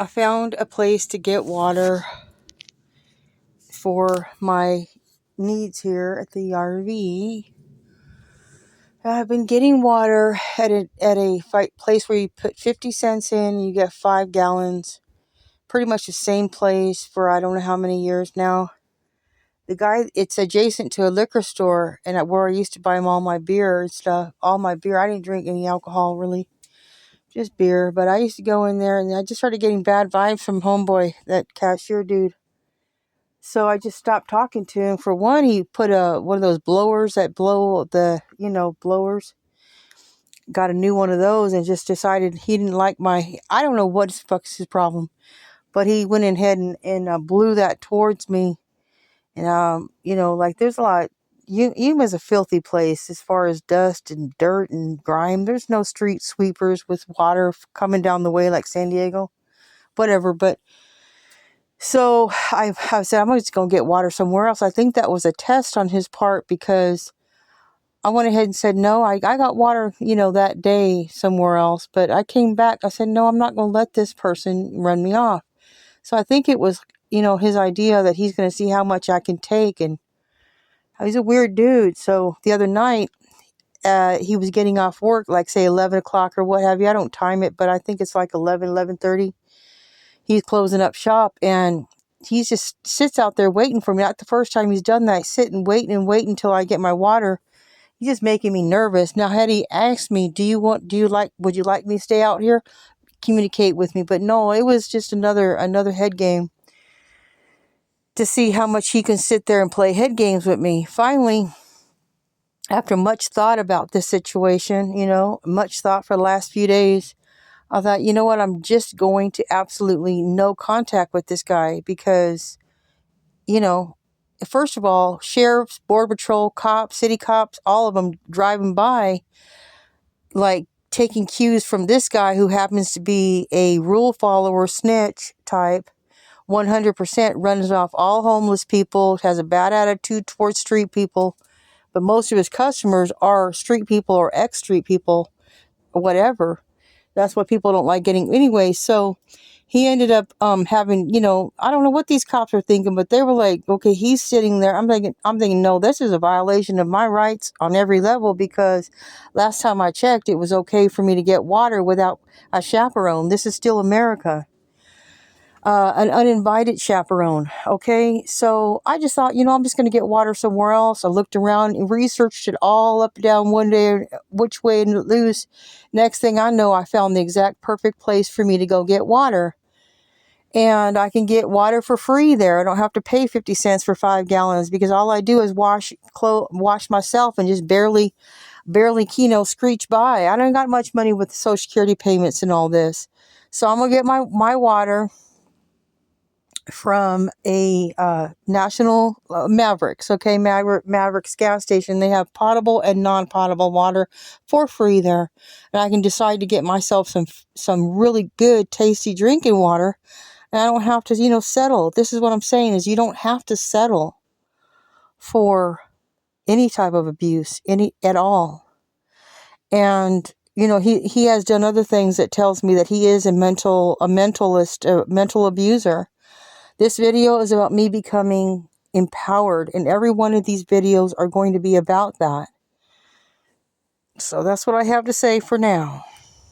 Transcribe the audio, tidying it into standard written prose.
I found a place to get water for my needs here at the RV. I've been getting water at a place where you put 50 cents in and you get 5 gallons. Pretty much the same place for I don't know how many years now. The guy, it's adjacent to a liquor store, and where I used to buy all my beer and stuff. All my beer. I didn't drink any alcohol really, just beer. But I used to go in there, and I just started getting bad vibes from homeboy, that cashier dude. So I just stopped talking to him. For one, he put one of those blowers that blow the, blowers. Got a new one of those and just decided he didn't like I don't know what the fuck's his problem. But he went ahead and blew that towards me. And, like there's a lot. Yuma's a filthy place as far as dust and dirt and grime. There's no street sweepers with water coming down the way like San Diego. Whatever, but... So I said, I'm just going to get water somewhere else. I think that was a test on his part because I went ahead and said, no, I got water, that day somewhere else. But I came back. I said, no, I'm not going to let this person run me off. So I think it was, his idea that he's going to see how much I can take. And he's a weird dude. So the other night, he was getting off work, like say 11 o'clock or what have you. I don't time it, but I think it's like 11:30. He's closing up shop and he just sits out there waiting for me. Not the first time he's done that. Sit and wait until I get my water. He's just making me nervous. Now, had he asked me, would you like me to stay out here? Communicate with me. But no, it was just another head game to see how much he can sit there and play head games with me. Finally, after much thought about this situation, much thought for the last few days, I thought, you know what, I'm just going to absolutely no contact with this guy because, first of all, sheriffs, border patrol, cops, city cops, all of them driving by, like taking cues from this guy who happens to be a rule follower, snitch type, 100% runs off all homeless people, has a bad attitude towards street people, but most of his customers are street people or ex-street people or whatever. That's what people don't like getting anyway. So he ended up having, I don't know what these cops were thinking, but they were like, okay, he's sitting there. I'm thinking, no, this is a violation of my rights on every level because last time I checked, it was okay for me to get water without a chaperone. This is still America. An uninvited chaperone. Okay. So I just thought, I'm just going to get water somewhere else. I looked around and researched it all up and down one day, which way to lose. Next thing I know, I found the exact perfect place for me to go get water. And I can get water for free there. I don't have to pay 50 cents for 5 gallons because all I do is wash myself and just barely, screech by. I don't got much money with Social Security payments and all this. So I'm going to get my water from a National Mavericks, okay, Mavericks gas station. They have potable and non-potable water for free there, and I can decide to get myself some really good, tasty drinking water, and I don't have to, settle. This is what I'm saying: is you don't have to settle for any type of abuse, any at all. And he has done other things that tells me that he is a mental abuser. This video is about me becoming empowered, and every one of these videos are going to be about that. So that's what I have to say for now.